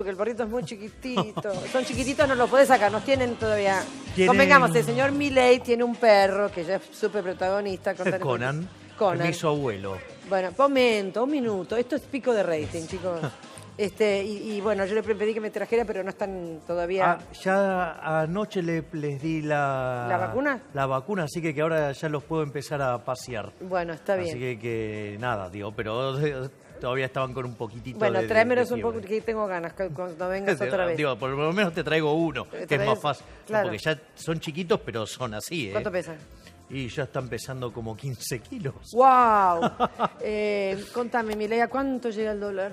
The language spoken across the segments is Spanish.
Porque el perrito es muy chiquitito. Son chiquititos, no los podés sacar, nos tienen todavía. Tienen... Convengamos, el señor Milei tiene un perro que ya es súper protagonista. Conan, es mi abuelo. Bueno, un minuto. Esto es pico de rating, chicos. Y bueno, yo le pedí que me trajera, pero no están todavía... Ya anoche les di la... ¿La vacuna? La vacuna, así que ahora ya los puedo empezar a pasear. Bueno, está bien. Así que nada, digo, pero... Todavía estaban con un poquitito bueno, tráemelos un poco, que tengo ganas cuando vengas otra vez. Digo, por lo menos te traigo uno, que es más fácil. Claro. Porque ya son chiquitos, pero son así, ¿eh? ¿Cuánto pesan? Y ya están pesando como 15 kilos. ¡Wow! Contame, Milei, ¿a cuánto llega el dólar?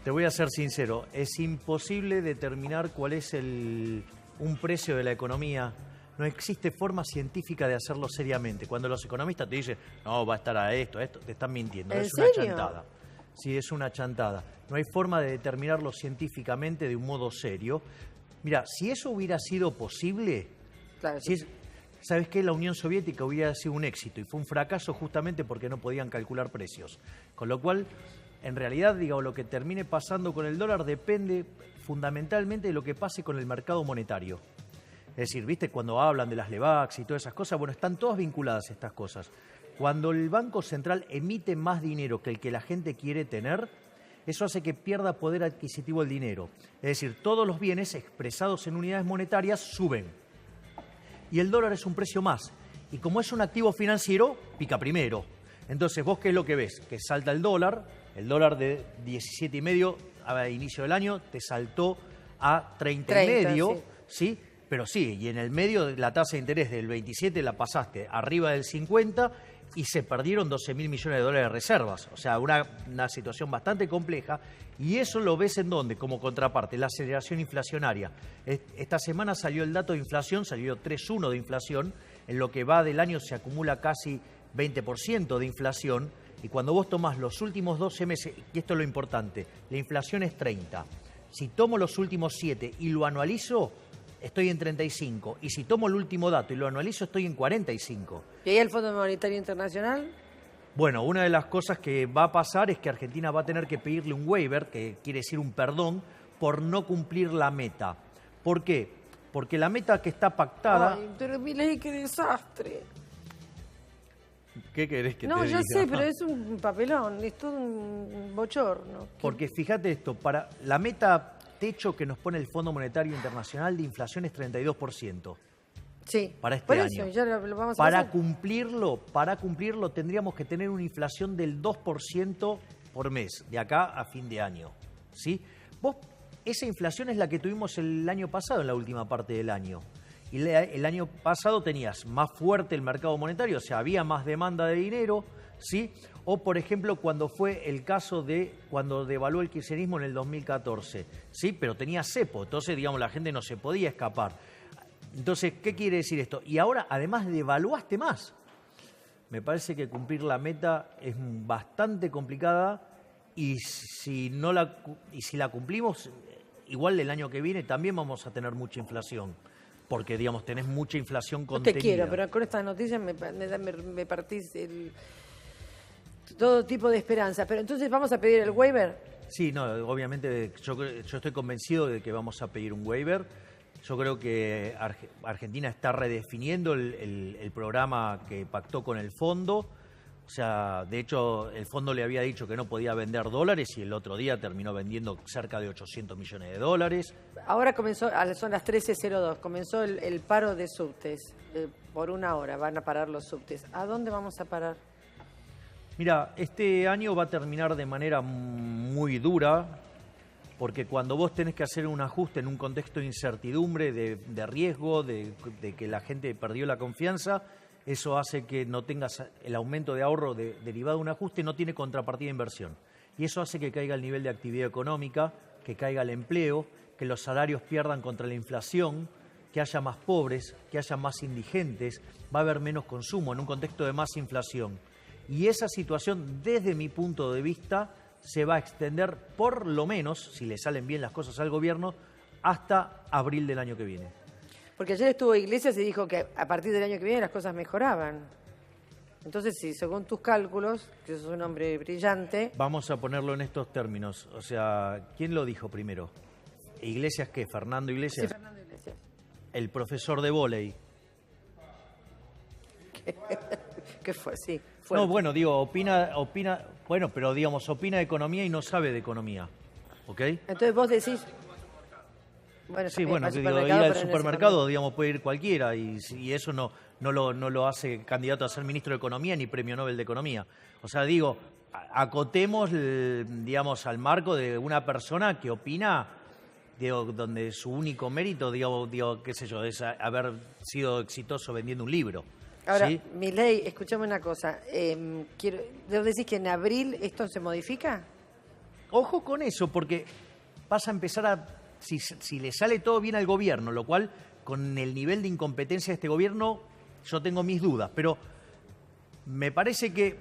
Te voy a ser sincero, es imposible determinar cuál es un precio de la economía. No existe forma científica de hacerlo seriamente. Cuando los economistas te dicen, no, va a estar a esto, te están mintiendo. ¿En Es serio? una chantada. Sí, es una chantada. No hay forma de determinarlo científicamente de un modo serio. Mira, si eso hubiera sido posible, Claro, ¿sabes qué? La Unión Soviética hubiera sido un éxito y fue un fracaso justamente porque no podían calcular precios. Con lo cual, en realidad, digo, lo que termine pasando con el dólar depende fundamentalmente de lo que pase con el mercado monetario. Es decir, ¿viste? Cuando hablan de las LEVAX y todas esas cosas, bueno, están todas vinculadas estas cosas. Cuando el Banco Central emite más dinero que el que la gente quiere tener, eso hace que pierda poder adquisitivo el dinero. Es decir, todos los bienes expresados en unidades monetarias suben. Y el dólar es un precio más. Y como es un activo financiero, pica primero. Entonces, ¿vos qué es lo que ves? Que salta el dólar de 17,5 a inicio del año te saltó a 30,5, ¿sí? Pero sí, y en el medio la tasa de interés del 27 la pasaste arriba del 50 y se perdieron 12.000 millones de dólares de reservas. O sea, una situación bastante compleja. Y eso lo ves en dónde, como contraparte, la aceleración inflacionaria. Esta semana salió el dato de inflación, salió 3,1 de inflación. En lo que va del año se acumula casi 20% de inflación. Y cuando vos tomás los últimos 12 meses, y esto es lo importante, la inflación es 30. Si tomo los últimos 7 y lo anualizo, estoy en 35. Y si tomo el último dato y lo anualizo, estoy en 45. ¿Y ahí el Fondo Monetario Internacional? Bueno, una de las cosas que va a pasar es que Argentina va a tener que pedirle un waiver, que quiere decir un perdón, por no cumplir la meta. ¿Por qué? Porque la meta que está pactada... Ay, pero Milei, qué desastre. ¿Qué querés que te diga? No, yo sé, pero es un papelón, es todo un bochorno. Porque fíjate esto, para la meta techo que nos pone el Fondo Monetario Internacional de inflación es 32%. Sí, para este por año. Eso, ya lo vamos a para hacer. cumplirlo tendríamos que tener una inflación del 2% por mes, de acá a fin de año. ¿Sí? Esa inflación es la que tuvimos el año pasado, en la última parte del año. Y el año pasado tenías más fuerte el mercado monetario, o sea, había más demanda de dinero, ¿sí? O, por ejemplo, cuando fue el caso de cuando devaluó el kirchnerismo en el 2014, ¿sí? Pero tenía cepo, entonces, digamos, la gente no se podía escapar. Entonces, ¿qué quiere decir esto? Y ahora, además, devaluaste más. Me parece que cumplir la meta es bastante complicada y si la cumplimos, igual el año que viene también vamos a tener mucha inflación. Porque, digamos, tenés mucha inflación contenida. No te quiero, pero con estas noticias me partís todo tipo de esperanza. Pero entonces, ¿vamos a pedir el waiver? Sí, no, obviamente yo estoy convencido de que vamos a pedir un waiver. Yo creo que Argentina está redefiniendo el programa que pactó con el fondo. O sea, de hecho, el fondo le había dicho que no podía vender dólares y el otro día terminó vendiendo cerca de 800 millones de dólares. Ahora comenzó, son las 13:02, comenzó el paro de subtes. Por 1 hora van a parar los subtes. ¿A dónde vamos a parar? Mira, este año va a terminar de manera muy dura, porque cuando vos tenés que hacer un ajuste en un contexto de incertidumbre, de riesgo, de que la gente perdió la confianza, eso hace que no tengas el aumento de ahorro derivado de un ajuste, no tiene contrapartida de inversión. Y eso hace que caiga el nivel de actividad económica, que caiga el empleo, que los salarios pierdan contra la inflación, que haya más pobres, que haya más indigentes, va a haber menos consumo en un contexto de más inflación. Y esa situación, desde mi punto de vista, se va a extender por lo menos, si le salen bien las cosas al gobierno, hasta abril del año que viene. Porque ayer estuvo Iglesias y dijo que a partir del año que viene las cosas mejoraban. Entonces, sí, según tus cálculos, que sos un hombre brillante... Vamos a ponerlo en estos términos. O sea, ¿quién lo dijo primero? ¿Iglesias qué? ¿Fernando Iglesias? Sí, Fernando Iglesias. El profesor de vóley. ¿Qué fue? Sí, fuerte. No, bueno, digo, opina, bueno, pero digamos, opina de economía y no sabe de economía. ¿Ok? Entonces vos decís... Bueno, Sí, bueno, digo, ir al supermercado, digamos, puede ir cualquiera y eso no lo hace candidato a ser ministro de Economía ni premio Nobel de Economía. O sea, digo, acotemos, digamos, al marco de una persona que opina, digo, donde su único mérito, digo, qué sé yo, es haber sido exitoso vendiendo un libro. Ahora, ¿sí? Milei, escúchame una cosa. ¿Debo decir que en abril esto se modifica? Ojo con eso, porque vas a empezar a... Si le sale todo bien al gobierno, lo cual con el nivel de incompetencia de este gobierno yo tengo mis dudas, pero me parece que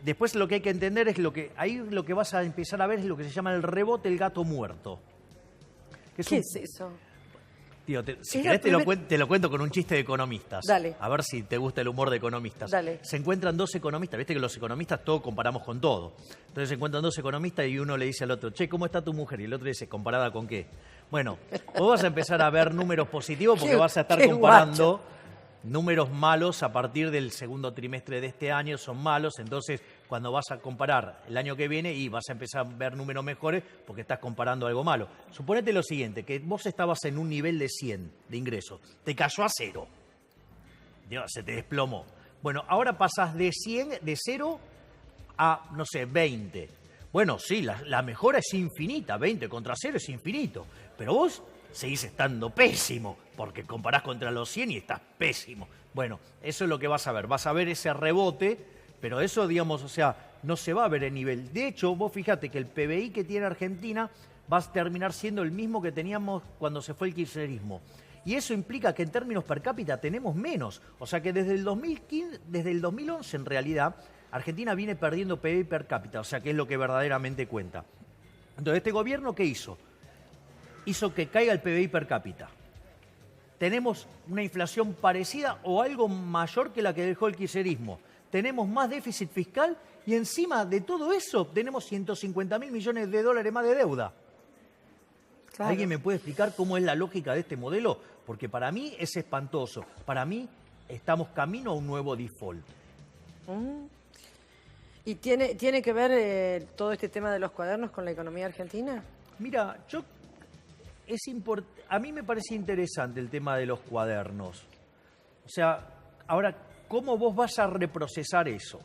después lo que hay que entender es ahí lo que vas a empezar a ver es lo que se llama el rebote del gato muerto. ¿Qué es eso? Tío, si querés te lo cuento con un chiste de economistas. Dale. A ver si te gusta el humor de economistas. Dale. Se encuentran dos economistas, viste que los economistas todos comparamos con todo. Entonces se encuentran dos economistas y uno le dice al otro, che, ¿cómo está tu mujer? Y el otro le dice, ¿comparada con qué? Bueno, vos vas a empezar a ver números positivos porque vas a estar comparando guacho. Números malos a partir del segundo trimestre de este año, son malos, entonces cuando vas a comparar el año que viene y vas a empezar a ver números mejores porque estás comparando algo malo. Suponete lo siguiente, que vos estabas en un nivel de 100 de ingresos, te cayó a 0, Dios, se te desplomó. Bueno, ahora pasás de 0 a, no sé, 20. Bueno, sí, la mejora es infinita, 20 contra 0 es infinito, pero vos seguís estando pésimo, porque comparás contra los 100 y estás pésimo. Bueno, eso es lo que vas a ver ese rebote, pero eso, digamos, o sea, no se va a ver en nivel. De hecho, vos fíjate que el PBI que tiene Argentina va a terminar siendo el mismo que teníamos cuando se fue el kirchnerismo. Y eso implica que en términos per cápita tenemos menos. O sea que desde el 2011 en realidad, Argentina viene perdiendo PBI per cápita, o sea que es lo que verdaderamente cuenta. Entonces, ¿este gobierno qué hizo? Hizo que caiga el PBI per cápita. Tenemos una inflación parecida o algo mayor que la que dejó el kirchnerismo. Tenemos más déficit fiscal y encima de todo eso tenemos 150.000 millones de dólares más de deuda. Claro. ¿Alguien me puede explicar cómo es la lógica de este modelo? Porque para mí es espantoso. Para mí estamos camino a un nuevo default. ¿Y tiene que ver todo este tema de los cuadernos con la economía argentina? Mira, a mí me parece interesante el tema de los cuadernos. O sea, ahora, ¿cómo vos vas a reprocesar eso?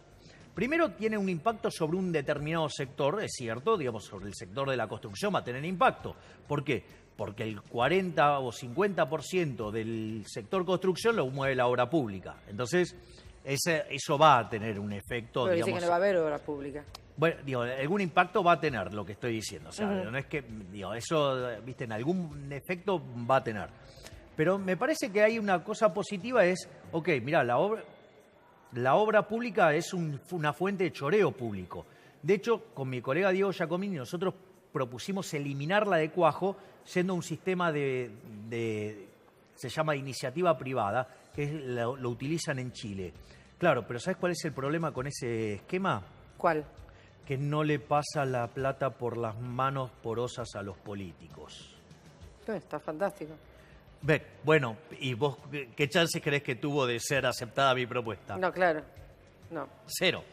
Primero, tiene un impacto sobre un determinado sector, es cierto, digamos, sobre el sector de la construcción va a tener impacto. ¿Por qué? Porque el 40 o 50% del sector construcción lo mueve la obra pública. Entonces, eso va a tener un efecto, pero digamos... dice que no va a haber obra pública. Bueno, digo, algún impacto va a tener lo que estoy diciendo. O sea, no es que, digo, eso, viste, en algún efecto va a tener. Pero me parece que hay una cosa positiva, es, ok, mirá, la obra pública es una fuente de choreo público. De hecho, con mi colega Diego Giacomini, nosotros propusimos eliminarla de cuajo, siendo un sistema se llama iniciativa privada, que lo utilizan en Chile. Claro, pero ¿sabes cuál es el problema con ese esquema? ¿Cuál? Que no le pasa la plata por las manos porosas a los políticos. Está fantástico. Bueno, ¿y vos qué chances crees que tuvo de ser aceptada mi propuesta? No, claro, no. Cero.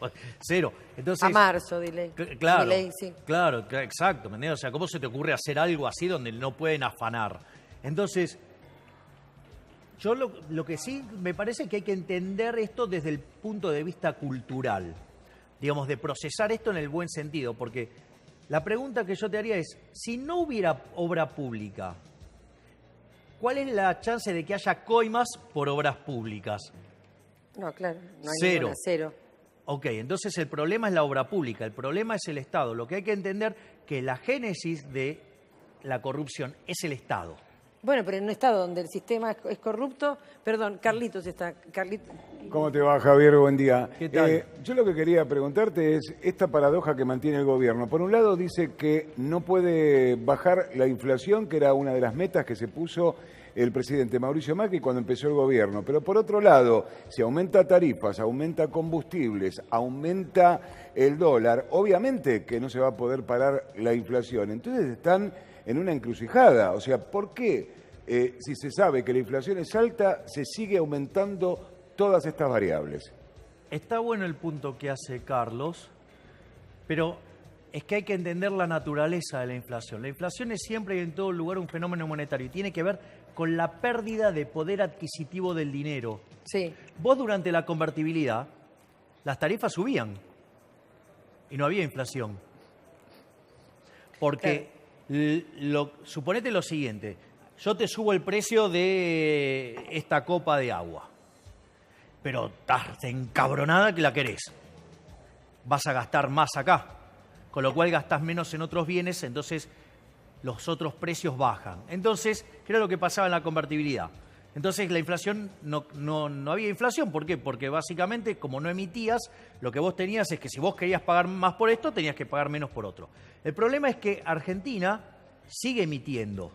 Entonces, a marzo, dile. Claro, Milei, sí. Claro, exacto. ¿Me entiendes? O sea, ¿cómo se te ocurre hacer algo así donde no pueden afanar? Entonces, yo lo que sí me parece que hay que entender esto desde el punto de vista cultural. Digamos, de procesar esto en el buen sentido, porque la pregunta que yo te haría es, si no hubiera obra pública, ¿cuál es la chance de que haya coimas por obras públicas? No, claro, no hay Cero. Ninguna, cero. Ok, entonces el problema es la obra pública, el problema es el Estado. Lo que hay que entender que la génesis de la corrupción es el Estado. Bueno, pero en un Estado donde el sistema es corrupto... Perdón, Carlitos está... ¿Cómo te va, Javier? Buen día. ¿Qué tal? Yo lo que quería preguntarte es esta paradoja que mantiene el gobierno. Por un lado dice que no puede bajar la inflación, que era una de las metas que se puso el presidente Mauricio Macri cuando empezó el gobierno. Pero por otro lado, si aumenta tarifas, aumenta combustibles, aumenta el dólar, obviamente que no se va a poder parar la inflación. Entonces están en una encrucijada. O sea, ¿por qué si se sabe que la inflación es alta, se sigue aumentando todas estas variables? Está bueno el punto que hace Carlos, pero es que hay que entender la naturaleza de la inflación. La inflación es siempre y en todo lugar un fenómeno monetario y tiene que ver con la pérdida de poder adquisitivo del dinero. Sí. Vos durante la convertibilidad, las tarifas subían y no había inflación. Porque, suponete lo siguiente, yo te subo el precio de esta copa de agua, pero estás encabronada que la querés. Vas a gastar más acá, con lo cual gastás menos en otros bienes, entonces los otros precios bajan. Entonces, ¿qué era lo que pasaba en la convertibilidad? Entonces la inflación, no había inflación. ¿Por qué? Porque básicamente, como no emitías, lo que vos tenías es que si vos querías pagar más por esto, tenías que pagar menos por otro. El problema es que Argentina sigue emitiendo.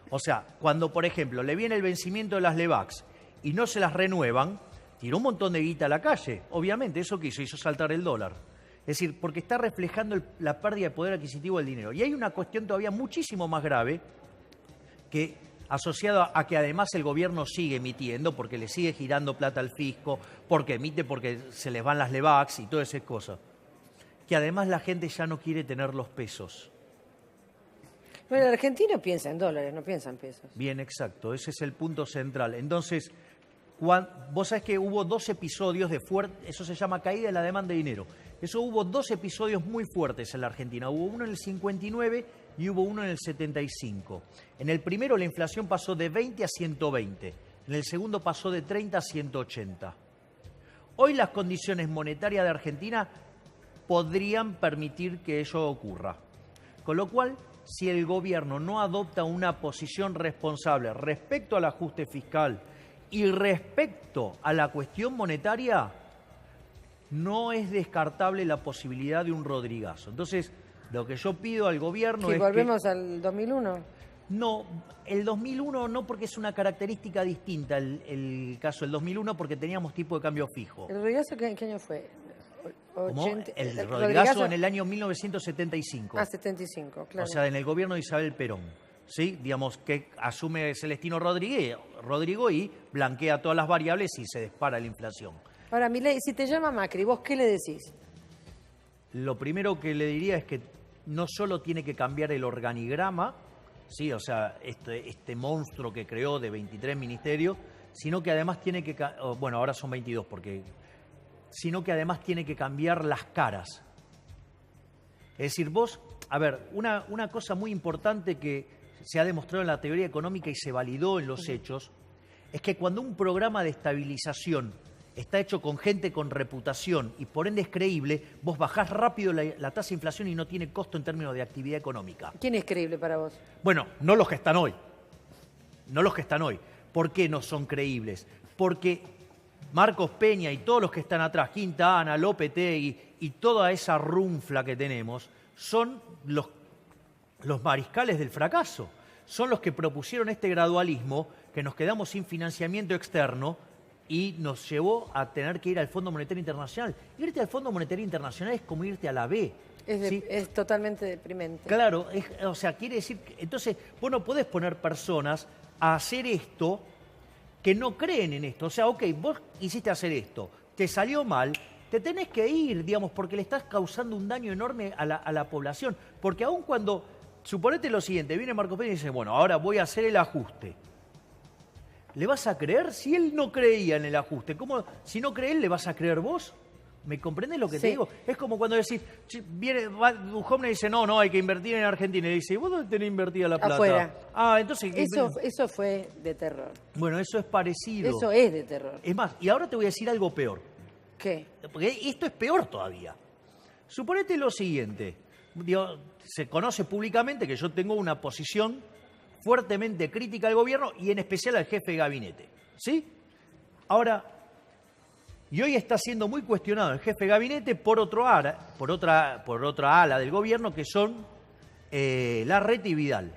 O sea, cuando, por ejemplo, le viene el vencimiento de las LEVAX y no se las renuevan, tiró un montón de guita a la calle. Obviamente, ¿eso qué hizo? Hizo saltar el dólar. Es decir, porque está reflejando la pérdida de poder adquisitivo del dinero. Y hay una cuestión todavía muchísimo más grave que asociado a que además el gobierno sigue emitiendo porque le sigue girando plata al fisco, porque emite porque se les van las LEVAX y todas esas cosas. Que además la gente ya no quiere tener los pesos. Bueno, el argentino piensa en dólares, no piensa en pesos. Bien, exacto. Ese es el punto central. Entonces, vos sabés que hubo 2 episodios de fuerte, eso se llama caída de la demanda de dinero. Eso hubo 2 episodios muy fuertes en la Argentina. Hubo uno en el 59 y hubo uno en el 75. En el primero la inflación pasó de 20 a 120. En el segundo pasó de 30 a 180. Hoy las condiciones monetarias de Argentina podrían permitir que ello ocurra. Con lo cual, si el gobierno no adopta una posición responsable respecto al ajuste fiscal y respecto a la cuestión monetaria, no es descartable la posibilidad de un Rodrigazo. Entonces, lo que yo pido al gobierno es ¿volvemos al 2001? No, el 2001 no, porque es una característica distinta el caso del 2001, porque teníamos tipo de cambio fijo. ¿El Rodrigazo qué año fue? El Rodrigazo en el año 1975. 75, claro. O sea, en el gobierno de Isabel Perón. ¿Sí? Digamos que asume Celestino Rodrigo y blanquea todas las variables y se dispara la inflación. Ahora, Milei, si te llama Macri, ¿vos qué le decís? Lo primero que le diría es que no solo tiene que cambiar el organigrama, ¿sí? O sea, este monstruo que creó de 23 ministerios, sino que además tiene que... Bueno, ahora son 22 sino que además tiene que cambiar las caras. Es decir, vos... A ver, una cosa muy importante que se ha demostrado en la teoría económica y se validó en los hechos, es que cuando un programa de estabilización está hecho con gente con reputación y por ende es creíble, vos bajás rápido la tasa de inflación y no tiene costo en términos de actividad económica. ¿Quién es creíble para vos? Bueno, no los que están hoy. No los que están hoy. ¿Por qué no son creíbles? Porque Marcos Peña y todos los que están atrás, Quintana, Lopetegui y toda esa runfla que tenemos, son los mariscales del fracaso. Son los que propusieron este gradualismo, que nos quedamos sin financiamiento externo y nos llevó a tener que ir al Fondo Monetario Internacional. Irte al Fondo Monetario Internacional es como irte a la B. ¿Sí? Es totalmente deprimente. Claro, o sea, quiere decir que entonces vos no podés poner personas a hacer esto que no creen en esto. O sea, ok, vos quisiste hacer esto, te salió mal, te tenés que ir, digamos, porque le estás causando un daño enorme a la población. Porque aun cuando, suponete lo siguiente, viene Marcos Peña y dice, bueno, ahora voy a hacer el ajuste. ¿Le vas a creer? Si él no creía en el ajuste, ¿cómo? Si no cree él, ¿le vas a creer vos? ¿Me comprendés lo que te digo? Es como cuando decís, va Duhovne y dice, no, hay que invertir en Argentina. Y le dice, ¿vos dónde tenés invertida la plata? Afuera. Entonces... Eso fue de terror. Bueno, eso es parecido. Eso es de terror. Es más, y ahora te voy a decir algo peor. ¿Qué? Porque esto es peor todavía. Suponete lo siguiente. Se conoce públicamente que yo tengo una posición fuertemente crítica al gobierno y en especial al jefe de gabinete. ¿Sí? Ahora, y hoy está siendo muy cuestionado el jefe de gabinete por otra ala del gobierno que son Larreta y Vidal.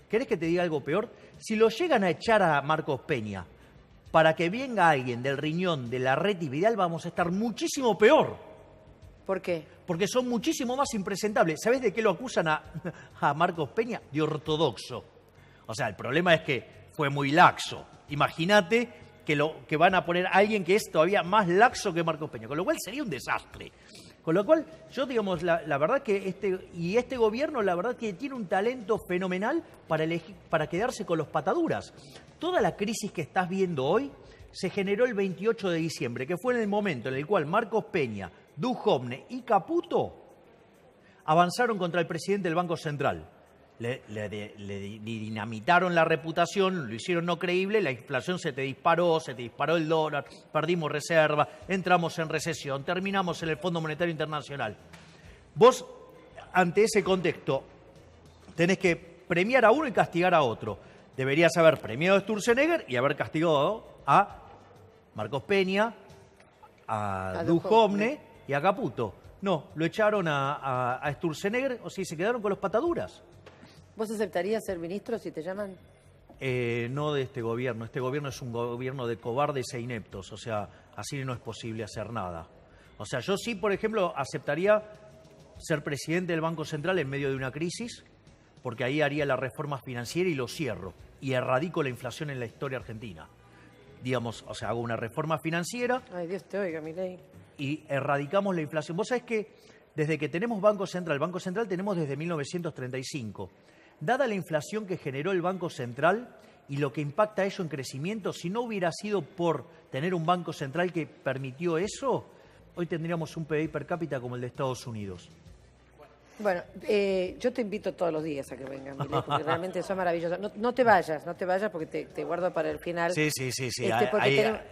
¿Querés que te diga algo peor? Si lo llegan a echar a Marcos Peña para que venga alguien del riñón de la Red Vidal, vamos a estar muchísimo peor. ¿Por qué? Porque son muchísimo más impresentables. ¿Sabés de qué lo acusan a Marcos Peña? De ortodoxo. O sea, el problema es que fue muy laxo. Imagínate que van a poner a alguien que es todavía más laxo que Marcos Peña, con lo cual sería un desastre. Con lo cual, yo digamos, la verdad que este gobierno, la verdad que tiene un talento fenomenal para quedarse con los pataduras. Toda la crisis que estás viendo hoy se generó el 28 de diciembre, que fue en el momento en el cual Marcos Peña, Duhovne y Caputo avanzaron contra el presidente del Banco Central. Le dinamitaron la reputación, lo hicieron no creíble, la inflación se te disparó el dólar, perdimos reserva, entramos en recesión, terminamos en el Fondo Monetario Internacional. Vos, ante ese contexto, tenés que premiar a uno y castigar a otro. Deberías haber premiado a Sturzenegger y haber castigado a Marcos Peña, a Duhovne y a Caputo. No, lo echaron a Sturzenegger, o sea, se quedaron con los pataduras. ¿Vos aceptarías ser ministro si te llaman? No de este gobierno. Este gobierno es un gobierno de cobardes e ineptos. O sea, así no es posible hacer nada. O sea, yo sí, por ejemplo, aceptaría ser presidente del Banco Central en medio de una crisis, porque ahí haría la reforma financiera y lo cierro. Y erradico la inflación en la historia argentina. Digamos, o sea, hago una reforma financiera. Ay, Dios te oiga, Milei. Y erradicamos la inflación. Vos sabés que desde que tenemos Banco Central tenemos desde 1935. Dada la inflación que generó el Banco Central y lo que impacta eso en crecimiento, si no hubiera sido por tener un Banco Central que permitió eso, hoy tendríamos un PBI per cápita como el de Estados Unidos. Bueno, yo te invito todos los días a que vengas, Milei, porque realmente eso es maravilloso. No te vayas porque te guardo para el final. Sí.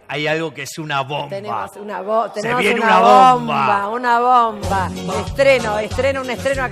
Hay algo que es una bomba. Tenemos Se viene una bomba. Una bomba. Un estreno acá.